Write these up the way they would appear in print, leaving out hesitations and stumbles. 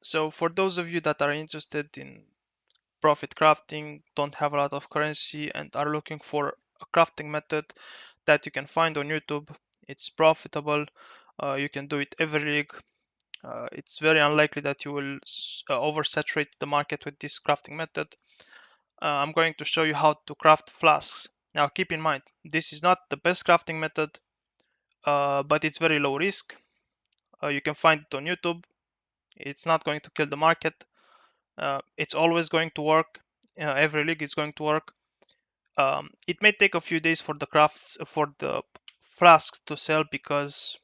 So for those of you that are interested in profit crafting, don't have a lot of currency, and are looking for a crafting method that you can find on YouTube, it's profitable. You can do it every league. It's very unlikely that you will oversaturate the market with this crafting method. I'm going to show you how to craft flasks. Now keep in mind, this is not the best crafting method, but it's very low risk. You can find it on YouTube. It's not going to kill the market. It's always going to work. Every league is going to work. It may take a few days for the crafts for the flasks to sell because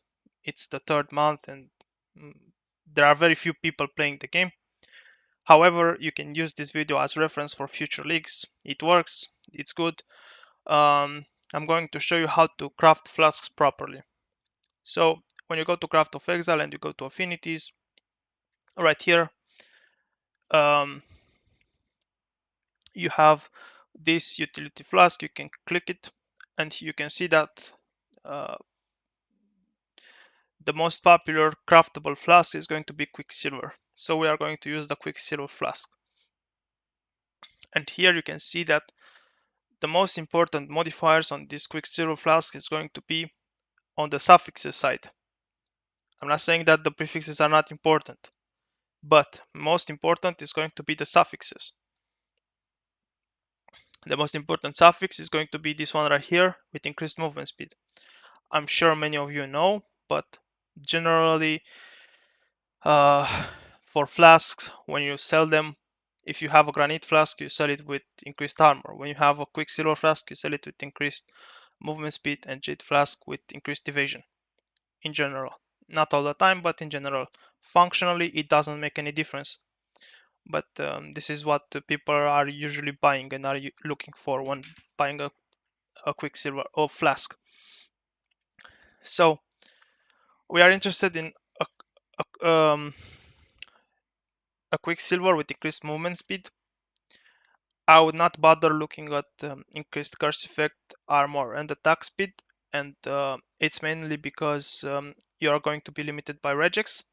it's the third month and mm, there are very few people playing the game. However, you can use this video as reference for future leagues. It works. It's good. I'm going to show you how to craft flasks properly. So when you go to Craft of Exile and you go to Affinities, right here, um, you have this utility flask. You can click it and you can see that uh, the most popular craftable flask is going to be quicksilver. So we are going to use the quicksilver flask. And here you can see that the most important modifiers on this quicksilver flask is going to be on the suffixes side. I'm not saying that the prefixes are not important, but most important is going to be the suffixes. The most important suffix is going to be this one right here with increased movement speed. I'm sure many of you know, but generally uh, for flasks, when you sell them, if you have a granite flask, you sell it with increased armor. When you have a quicksilver flask, you sell it with increased movement speed, and jade flask with increased evasion. In general, not all the time, but in general, functionally, it doesn't make any difference. But this is what the people are usually buying and are looking for when buying a quicksilver or flask. So we are interested in a quicksilver with increased movement speed. I would not bother looking at increased curse effect, armor, and attack speed, and it's mainly because you are going to be limited by regex.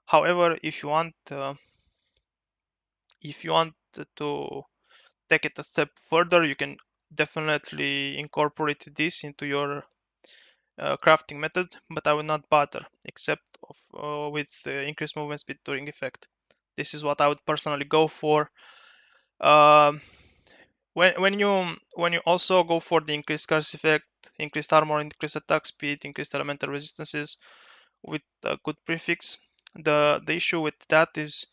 However, if you want to take it a step further, you can definitely incorporate this into your crafting method, but I will not bother except with increased movement speed during effect. This is what I would personally go for. Um, when you also go for the increased curse effect, increased armor, increased attack speed, increased elemental resistances with a good prefix, the issue with that is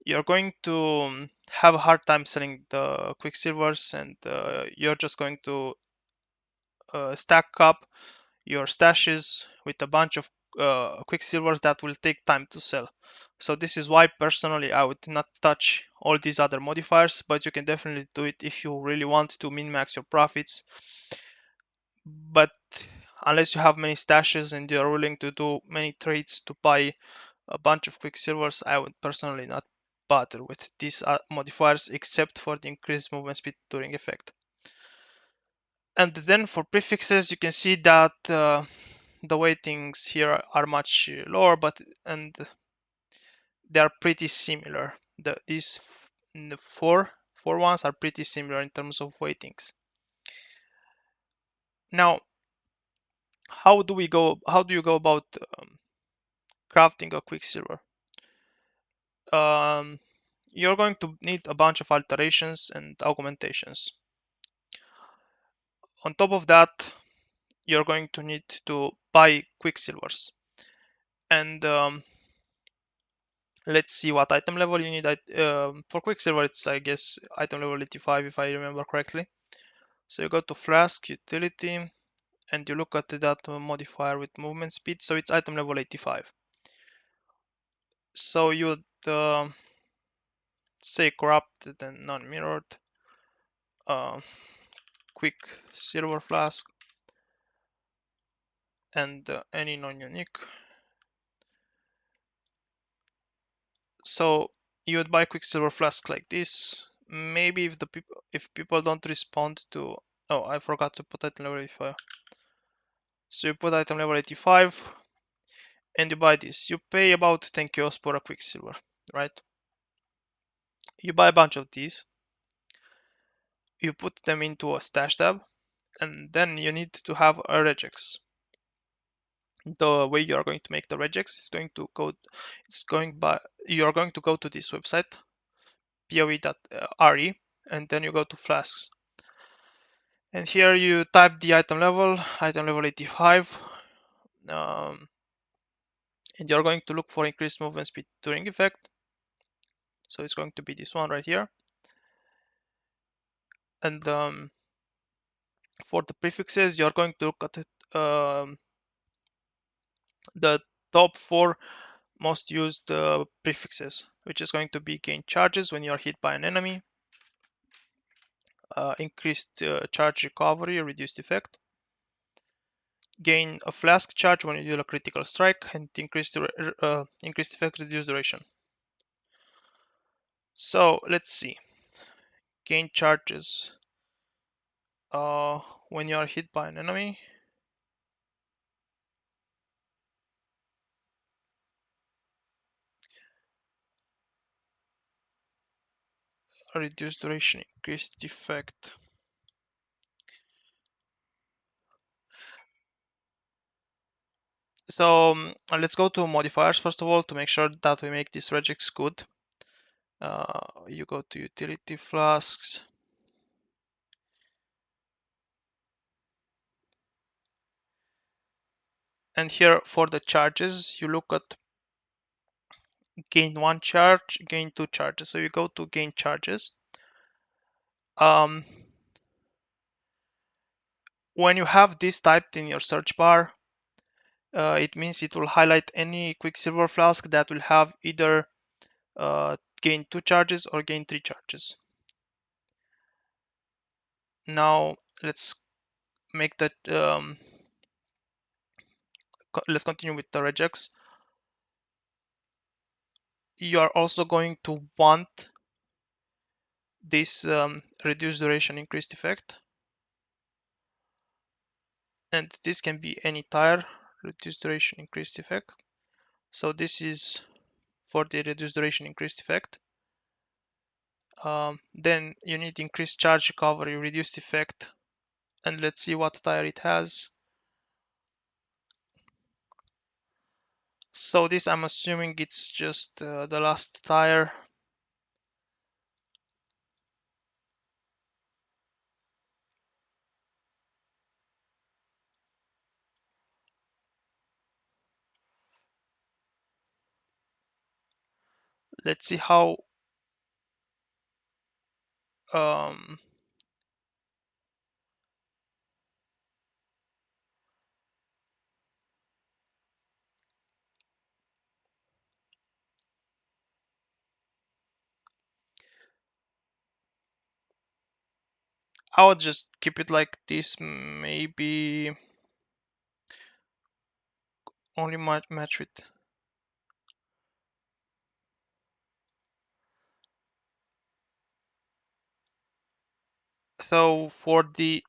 you're going to have a hard time selling the quicksilvers, and you're just going to stack up your stashes with a bunch of quicksilvers that will take time to sell. So this is why personally I would not touch all these other modifiers, but you can definitely do it if you really want to min-max your profits. But unless you have many stashes and you're willing to do many trades to buy a bunch of quicksilvers, I would personally not bother with these modifiers except for the increased movement speed during effect. And then for prefixes, you can see that the weightings here are much lower, but and they are pretty similar. The four ones are pretty similar in terms of weightings. Now, how do you go about crafting a quicksilver? Um, you're going to need a bunch of alterations and augmentations. On top of that, you're going to need to buy quicksilvers. And let's see what item level you need. For quicksilver, it's I guess item level 85 if I remember correctly. So you go to Flask utility and you look at that modifier with movement speed. So it's item level 85. So you would say corrupted and non-mirrored, quick silver flask, and any non-unique. So you would buy quicksilver flask like this. Maybe if people don't respond to, oh, I forgot to put item level 85. So you put item level 85 and you buy this. You pay about 10 chaos for a quicksilver. right? You buy a bunch of these, you put them into a stash tab, and then you need to have a regex. The way you are going to make the regex is going to go, you are going to go to this website, poe.re, and then you go to Flasks. And here you type the item level 85, and you're going to look for increased movement speed during effect. So it's going to be this one right here. And for the prefixes, you're going to look at the top 4 most used prefixes, which is going to be gain charges when you are hit by an enemy, increased charge recovery, reduced effect, gain a flask charge when you deal a critical strike, and increased effect, reduced duration. So let's see. Gain charges when you are hit by an enemy. Reduced duration, increased effect. So let's go to modifiers first of all to make sure that we make this regex good. You go to utility flasks. And here for the charges, you look at gain 1 charge, gain 2 charges. So you go to gain charges. When you have this typed in your search bar, it means it will highlight any quicksilver flask that will have either gain 2 charges or gain 3 charges. Now let's make that. Let's continue with the regex. You are also going to want this reduced duration, increased effect, and this can be any tire, reduced duration, increased effect. So this is for the reduced duration, increased effect. Then you need increased charge recovery, reduced effect, and let's see what tire it has. So this, I'm assuming it's just the last tire. Let's see how um, I would just keep it like this, maybe only match with. So for the,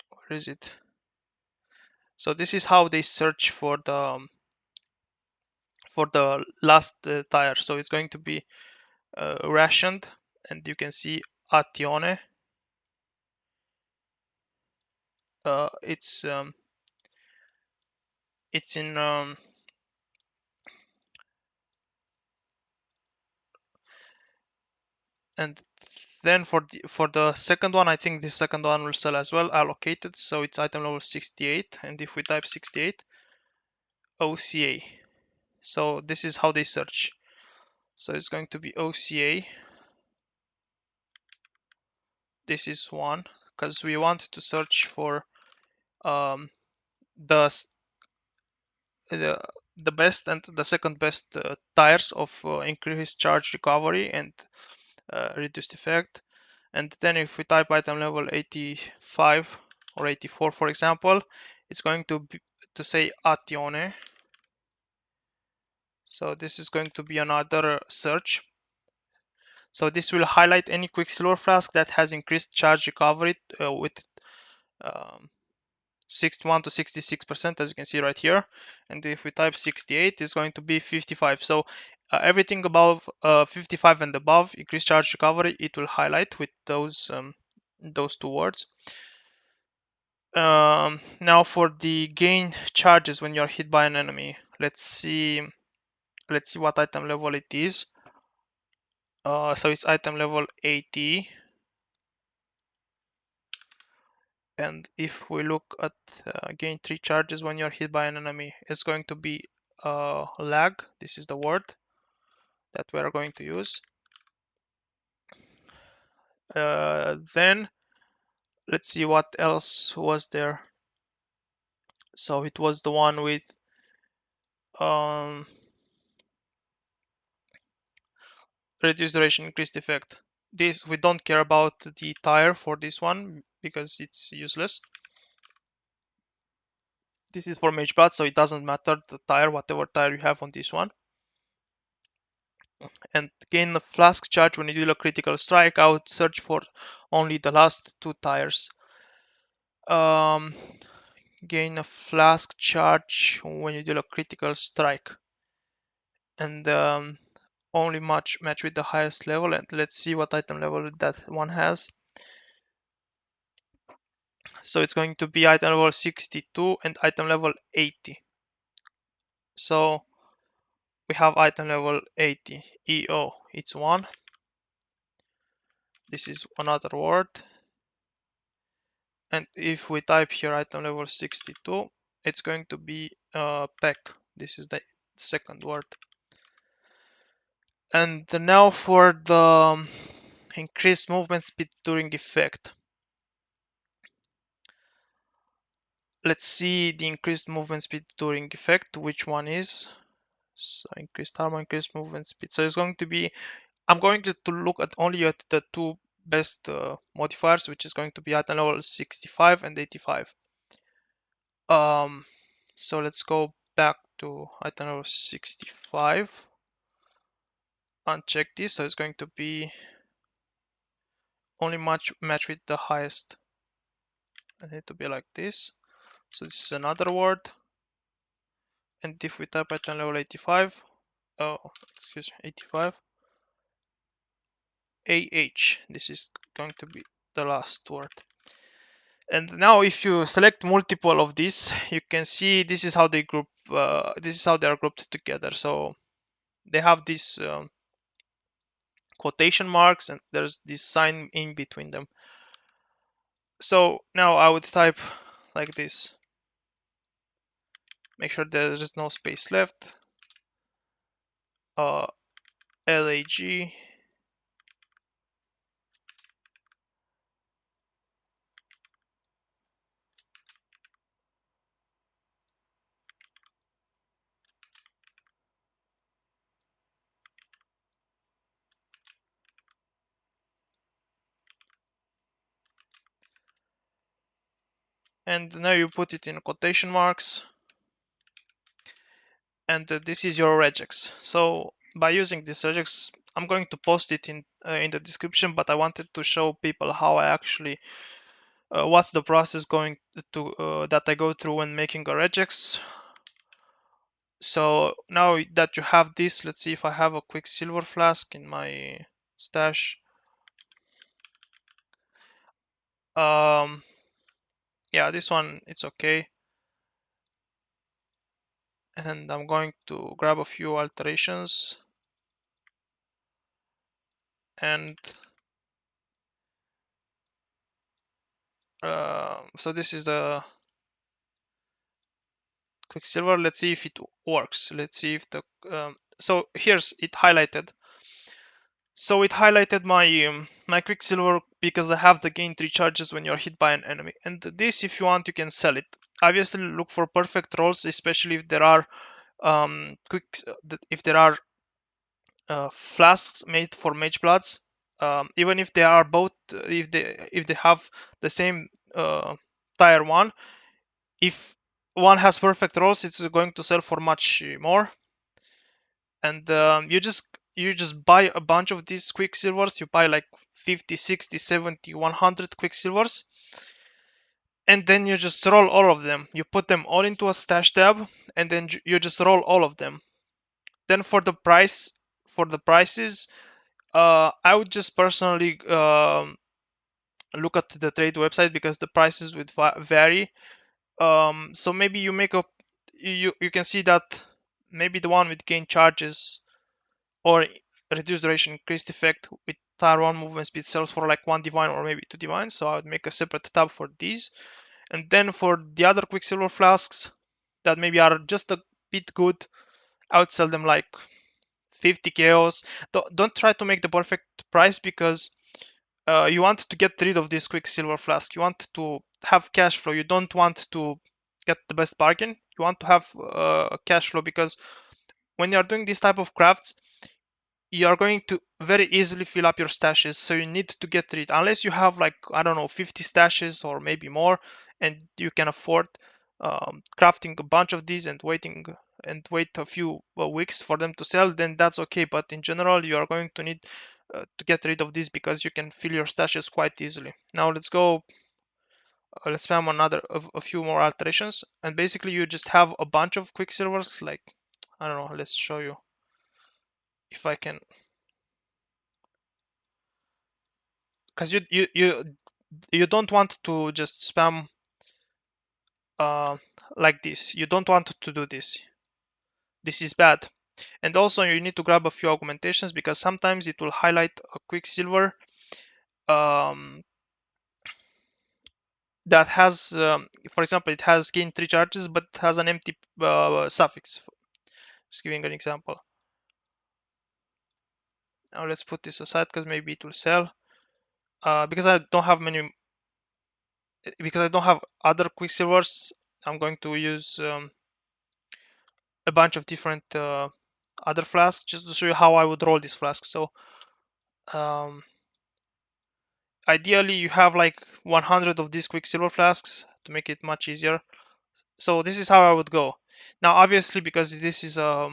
where is it? So this is how they search for the last tire. So it's going to be rationed, and you can see atione. It's in and then for the second one, I think the second one will sell as well, allocated. So it's item level 68, and if we type 68 OCA, so this is how they search. So it's going to be OCA. This is one, because we want to search for um, the the the best and the second best tires of increased charge recovery and reduced effect. And then if we type item level 85 or 84, for example, it's going to say atione. So this is going to be another search. So this will highlight any quicksilver flask that has increased charge recovery with um, 61 to 66%, as you can see right here. And if we type 68, it's going to be 55. So everything above 55 and above, increased charge recovery, it will highlight with those two words. Now for the gain charges when you're hit by an enemy, let's see what item level it is. So it's item level 80. And if we look at gain 3 charges when you're hit by an enemy, it's going to be lag. This is the word that we are going to use. Then let's see what else was there. So it was the one with reduced duration, increased effect. This, we don't care about the tire for this one because it's useless. This is for mage blood, so it doesn't matter the tire, whatever tire you have on this one. And gain a flask charge when you deal a critical strike. I would search for only the last two tires. Gain a flask charge when you deal a critical strike, and only match with the highest level. And let's see what item level that one has. So it's going to be item level 62 and item level 80. So we have item level 80 EO, it's one. This is another word. And if we type here item level 62, it's going to be pack. This is the second word. And now for the increased movement speed during effect. Let's see the increased movement speed during effect, which one is. So increased armor, increased movement speed. So it's going to be, I'm going to look at only at the two best modifiers, which is going to be item level 65 and 85. So let's go back to item level 65. Uncheck this, so it's going to be only match with the highest. I need to be like this. So this is another word. And if we type item level 85, oh, excuse me, 85, AH, this is going to be the last word. And now if you select multiple of these, you can see this is how they group, this is how they are grouped together. So they have these quotation marks and there's this sign in between them. So now I would type like this. Make sure there is no space left. LAG. And now you put it in quotation marks. And this is your regex. So by using this regex, I'm going to post it in the description, but I wanted to show people how I actually what's the process going to that I go through when making a regex. So now that you have this, let's see if I have a quicksilver flask in my stash. Yeah, this one, it's okay. And I'm going to grab a few alterations. And so this is the quicksilver. Let's see if it works. Let's see if the so here's it highlighted. So it highlighted my quicksilver because I have the gain 3 charges when you're hit by an enemy. And this, if you want, you can sell it. Obviously, look for perfect rolls, especially if there are if there are flasks made for mage bloods. Even if they are both, if they have the same tier one, if one has perfect rolls, it's going to sell for much more. And you just buy a bunch of these quicksilvers. You buy like 50, 60, 70, 100 quicksilvers, and then you just roll all of them. You put them all into a stash tab, and then you just roll all of them. Then for the prices, I would just personally look at the trade website because the prices would vary. So maybe you make a you can see that maybe the one with gain charges or reduced duration increased effect with tier 1 movement speed sells for like 1 divine or maybe 2 divines. So I would make a separate tab for these. And then for the other quicksilver flasks that maybe are just a bit good, I would sell them like 50 chaos. Don't try to make the perfect price because you want to get rid of this quicksilver flask. You want to have cash flow. You don't want to get the best bargain. You want to have cash flow because when you are doing this type of crafts, you are going to very easily fill up your stashes. So you need to get rid, unless you have like, I don't know, 50 stashes or maybe more, and you can afford crafting a bunch of these and wait a few weeks for them to sell, then that's okay. But in general, you are going to need to get rid of these because you can fill your stashes quite easily. Now let's go. Let's spam a few more alterations, and basically you just have a bunch of quicksilvers. Like, I don't know. Let's show you if I can, because you don't want to just spam uh, like this. You don't want to do this. This is bad. And also you need to grab a few augmentations because sometimes it will highlight a quicksilver um, that has, for example, it has gain 3 charges but has an empty suffix. Just giving an example. Now let's put this aside because maybe it will sell. Because I don't have other quicksilvers, I'm going to use a bunch of different other flasks just to show you how I would roll this flask. So um, ideally you have like 100 of these quicksilver flasks to make it much easier. So this is how I would go. Now obviously, because this is a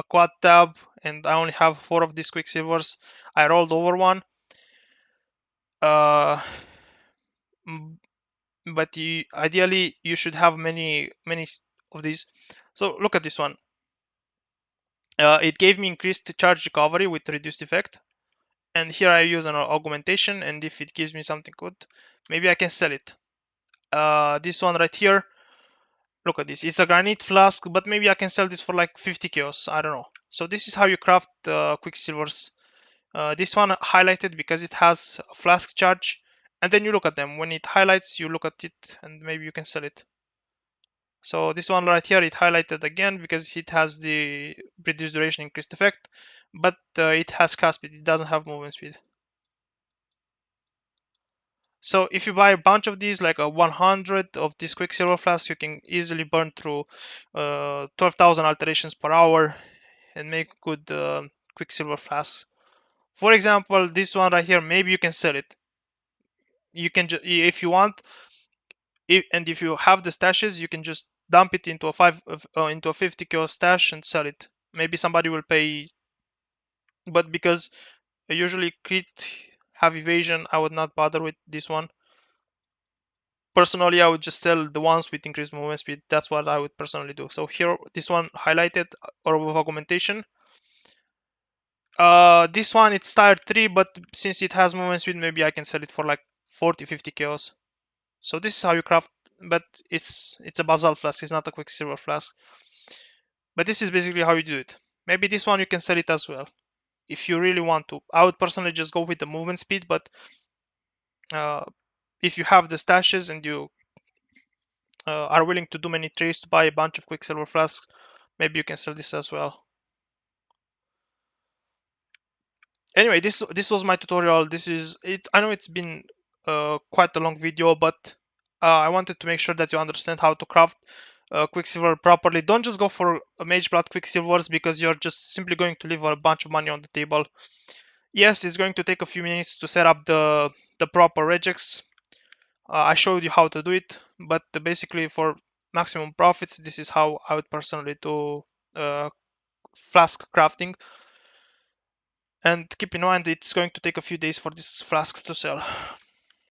quad tab and I only have 4 of these quicksilvers, I rolled over one. Uh, but ideally you should have many of these. So look at this one. It gave me increased charge recovery with reduced effect. And here I use an augmentation, and if it gives me something good, maybe I can sell it. This one right here, look at this. It's a granite flask, but maybe I can sell this for like 50 chaos. I don't know. So this is how you craft quicksilvers. This one highlighted because it has a flask charge, and then you look at them. When it highlights, you look at it, and maybe you can sell it. So this one right here, it highlighted again because it has the reduced duration increased effect, but it has cast speed. It doesn't have movement speed. So if you buy a bunch of these, like a 100 of these quicksilver flasks, you can easily burn through 12,000 alterations per hour and make good quicksilver flasks. For example, this one right here, maybe you can sell it. You can if you want, if you have the stashes, you can just dump it into a 50 kilo stash and sell it. Maybe somebody will pay, but because I usually crit have evasion, I would not bother with this one. Personally, I would just sell the ones with increased movement speed. That's what I would personally do. So here, this one highlighted or with augmentation. This one it's tier 3, but since it has movement speed, maybe I can sell it for like 40-50 chaos. So this is how you craft, but it's a basalt flask. It's not a quicksilver flask. But this is basically how you do it. Maybe this one you can sell it as well if you really want to. I would personally just go with the movement speed, but uh, if you have the stashes and you are willing to do many trades to buy a bunch of quicksilver flasks, maybe you can sell this as well. Anyway, this was my tutorial. This is it. I know it's been quite a long video, but I wanted to make sure that you understand how to craft quicksilver properly. Don't just go for mage blood quicksilvers because you're just simply going to leave a bunch of money on the table. Yes, it's going to take a few minutes to set up the proper regex. I showed you how to do it, but basically for maximum profits, this is how I would personally do flask crafting. And keep in mind, it's going to take a few days for this flask to sell.